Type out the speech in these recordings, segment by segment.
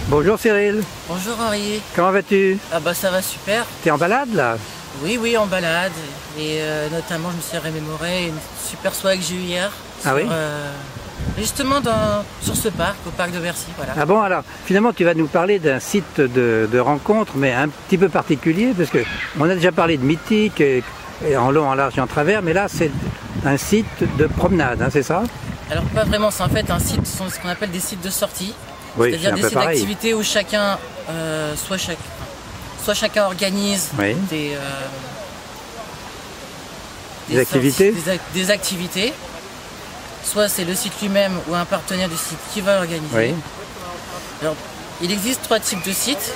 Bonjour Cyril. Bonjour Henri. Comment vas-tu? Ah bah ça va super. T'es en balade là? Oui, en balade. Et notamment je me suis remémoré une super soirée que j'ai eue hier. Ah oui? Justement sur ce parc, au parc de Bercy. Voilà. Ah bon, alors finalement tu vas nous parler d'un site de rencontre, mais un petit peu particulier, parce que on a déjà parlé de Mythique, et en long, en large et en travers, mais là c'est un site de promenade, hein, c'est ça? Alors pas vraiment, c'est en fait un site, ce sont ce qu'on appelle des sites de sortie. Oui, c'est-à-dire des sites d'activité où chacun, soit chacun organise des activités, des activités, soit c'est le site lui-même ou un partenaire du site qui va organiser. Oui. Alors, il existe 3 types de sites,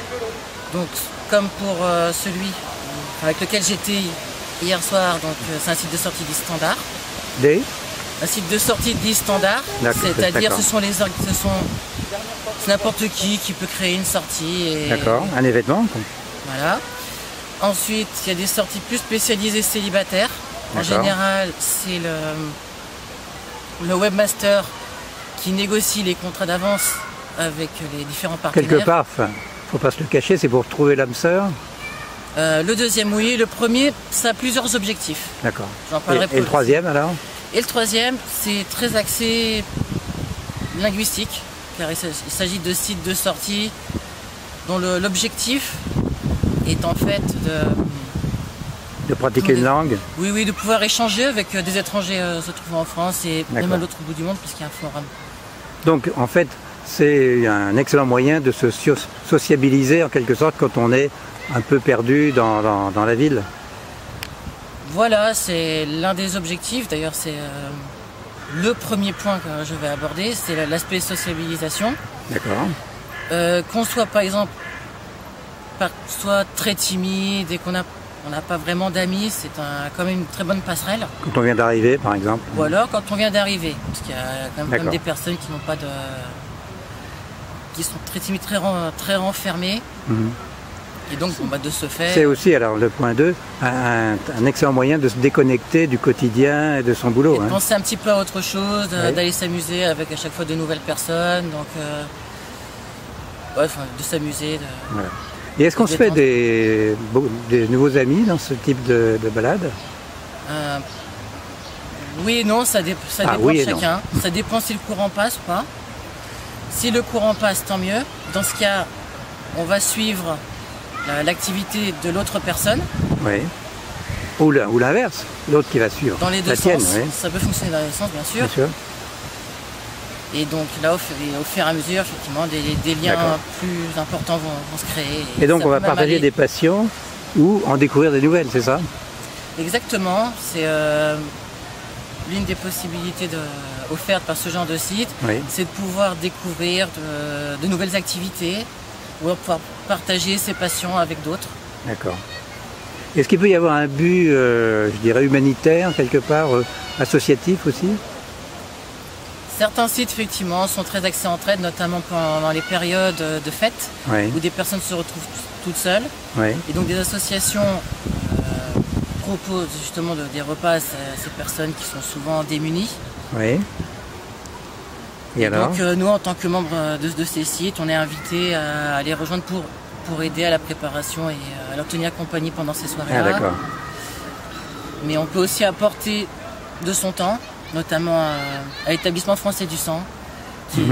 donc comme pour celui avec lequel j'étais hier soir, donc c'est un site de sortie dit standard. Un site de sortie dit standard, c'est-à-dire c'est n'importe qui peut créer une sortie. D'accord, un événement. Voilà. Ensuite, il y a des sorties plus spécialisées célibataires. En général, c'est le webmaster qui négocie les contrats d'avance avec les différents partenaires. Quelque part, faut pas se le cacher, c'est pour trouver l'âme sœur. Le deuxième, oui. Le premier, ça a plusieurs objectifs. D'accord. J'en parlerai plus. Et le troisième alors? Et le troisième, c'est très axé linguistique, car il s'agit de sites de sortie dont l'objectif est en fait de pratiquer une langue. Oui, de pouvoir échanger avec des étrangers se trouvant en France et même à l'autre bout du monde, puisqu'il y a un forum. Donc en fait, c'est un excellent moyen de se sociabiliser en quelque sorte quand on est un peu perdu dans la ville. Voilà, c'est l'un des objectifs. D'ailleurs, c'est le premier point que je vais aborder, c'est l'aspect sociabilisation. D'accord. Qu'on soit par exemple soit très timide et qu'on n'a pas vraiment d'amis, c'est quand même une très bonne passerelle. Quand on vient d'arriver, par exemple. Ou alors quand on vient d'arriver, parce qu'il y a quand même des personnes qui n'ont pas qui sont très timides, très renfermées. Et donc, de ce fait... C'est aussi, alors le point 2, un excellent moyen de se déconnecter du quotidien et de son boulot. Et de penser un petit peu à autre chose, d'aller s'amuser avec à chaque fois de nouvelles personnes, donc de s'amuser. Voilà. Et est-ce qu'on se fait des nouveaux amis dans ce type de balade? Oui et non, ça dépend de chacun. Ça dépend si le courant passe ou pas. Si le courant passe, tant mieux. Dans ce cas, on va suivre l'activité de l'autre personne. Oui. Ou l'inverse, l'autre qui va suivre. Dans les deux sens, ça peut fonctionner dans les deux sens, bien sûr. Bien sûr. Et donc là, au fur et à mesure, effectivement, des liens plus importants vont se créer. Et donc on va partager des passions ou en découvrir des nouvelles, c'est ça? Exactement. C'est l'une des possibilités offertes par ce genre de site, c'est de pouvoir découvrir de nouvelles activités ou de pouvoir partager ses passions avec d'autres. D'accord. Est-ce qu'il peut y avoir un but, je dirais, humanitaire, quelque part, associatif aussi? Certains sites, effectivement, sont très axés entraide, notamment pendant les périodes de fête, où des personnes se retrouvent toutes seules. Et donc des associations proposent justement des repas à ces personnes qui sont souvent démunies. Et alors donc nous, en tant que membres de ces sites, on est invités à les rejoindre pour aider à la préparation et à leur tenir compagnie pendant ces soirées-là. Ah, d'accord. Mais on peut aussi apporter de son temps, notamment à l'établissement français du sang, qui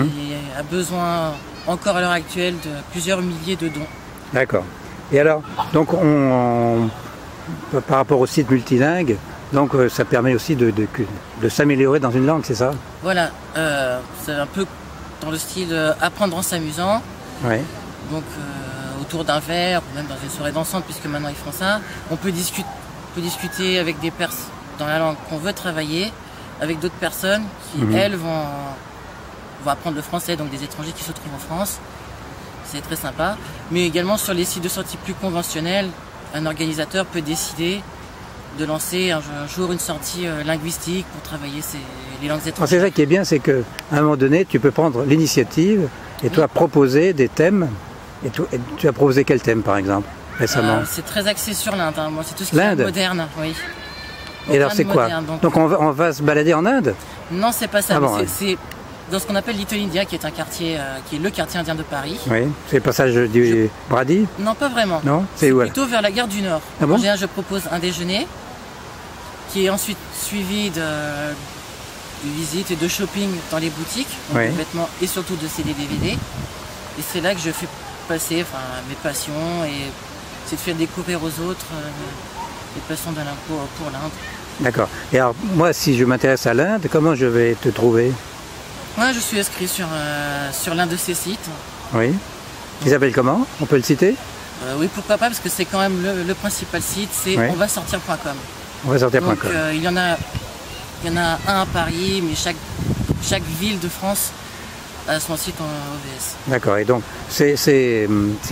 a besoin encore à l'heure actuelle de plusieurs milliers de dons. D'accord. Et alors, donc par rapport au site multilingue, donc ça permet aussi de s'améliorer dans une langue, c'est ça? Voilà, c'est un peu dans le style apprendre en s'amusant. Donc autour d'un verre, ou même dans une soirée dansante, puisque maintenant ils font ça, on peut discuter avec des personnes dans la langue qu'on veut travailler, avec d'autres personnes qui, elles, vont apprendre le français, donc des étrangers qui se trouvent en France. C'est très sympa. Mais également sur les sites de sortie plus conventionnels, un organisateur peut décider de lancer un jour une sortie linguistique pour travailler les langues étrangères. C'est ça qui est bien, c'est qu'à un moment donné, tu peux prendre l'initiative et toi proposer des thèmes. Et tu as proposé quel thème, par exemple, récemment? C'est très axé sur l'Inde. Moi, c'est tout ce qui est moderne, oui. Et alors, c'est quoi? Donc on va se balader en Inde? Non, c'est pas ça. dans ce qu'on appelle Little India, qui est un quartier, qui est le quartier indien de Paris. Oui, c'est le passage du Brady? Non, pas vraiment. Non, c'est où? Plutôt vers la gare du Nord. Ah bon? En général, je propose un déjeuner, qui est ensuite suivi de visites et de shopping dans les boutiques, donc de vêtements et surtout de CD DVD. Et c'est là que je fais passer mes passions et c'est de faire découvrir aux autres les passions de l'Inde pour l'Inde. D'accord. Et alors, moi, si je m'intéresse à l'Inde, comment je vais te trouver? Moi, je suis inscrit sur l'un de ces sites. Oui. Il s'appelle comment? On peut le citer? Oui, pourquoi pas, parce que c'est quand même le principal site, c'est onvasortir.com. Onvasortir.com. Donc, il y en a un à Paris, mais chaque ville de France a son site en OVS. D'accord. Et donc, ces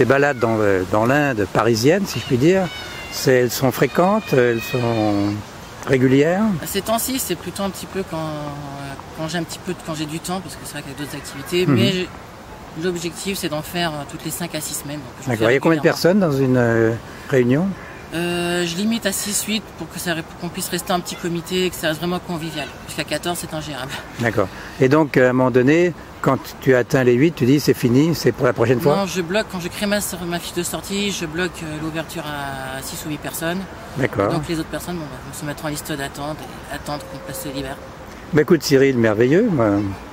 balades dans l'Inde parisienne, si je puis dire, elles sont fréquentes, elles sont régulières? Ces temps-ci, c'est plutôt un petit peu quand j'ai du temps, parce que c'est vrai qu'il y a d'autres activités, mais l'objectif, c'est d'en faire toutes les 5 à 6 semaines. D'accord. Il y a combien de personnes dans une réunion? Je limite à 6-8 pour qu'on puisse rester un petit comité et que ça reste vraiment convivial. Jusqu'à 14, c'est ingérable. D'accord. Et donc, à un moment donné, quand tu atteins les 8, tu dis c'est fini, c'est pour la prochaine fois? Non, je bloque, quand je crée ma fiche de sortie, je bloque l'ouverture à 6 ou 8 personnes. D'accord. Donc les autres personnes vont se mettre en liste d'attente et attendre qu'on place se libère. Bah, écoute Cyril, merveilleux. Moi,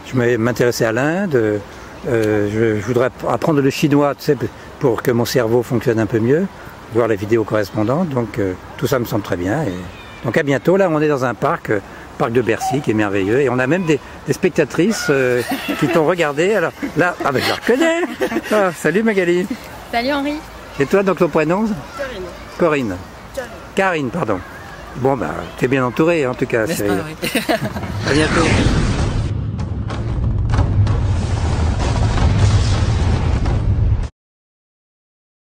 je m'intéressais à l'Inde. Je voudrais apprendre le chinois, tu sais, pour que mon cerveau fonctionne un peu mieux, voir les vidéos correspondantes. Donc tout ça me semble très bien. Et donc à bientôt. Là, on est dans un parc de Bercy qui est merveilleux. Et on a même des spectatrices qui t'ont regardé. Alors là, je la reconnais. Ah, salut Magali. Salut Henri. Et toi, donc ton prénom? Corinne. Corinne. Karine, pardon. Bon, bah, tu es bien entouré en tout cas. N'est-ce pas, oui. À bientôt.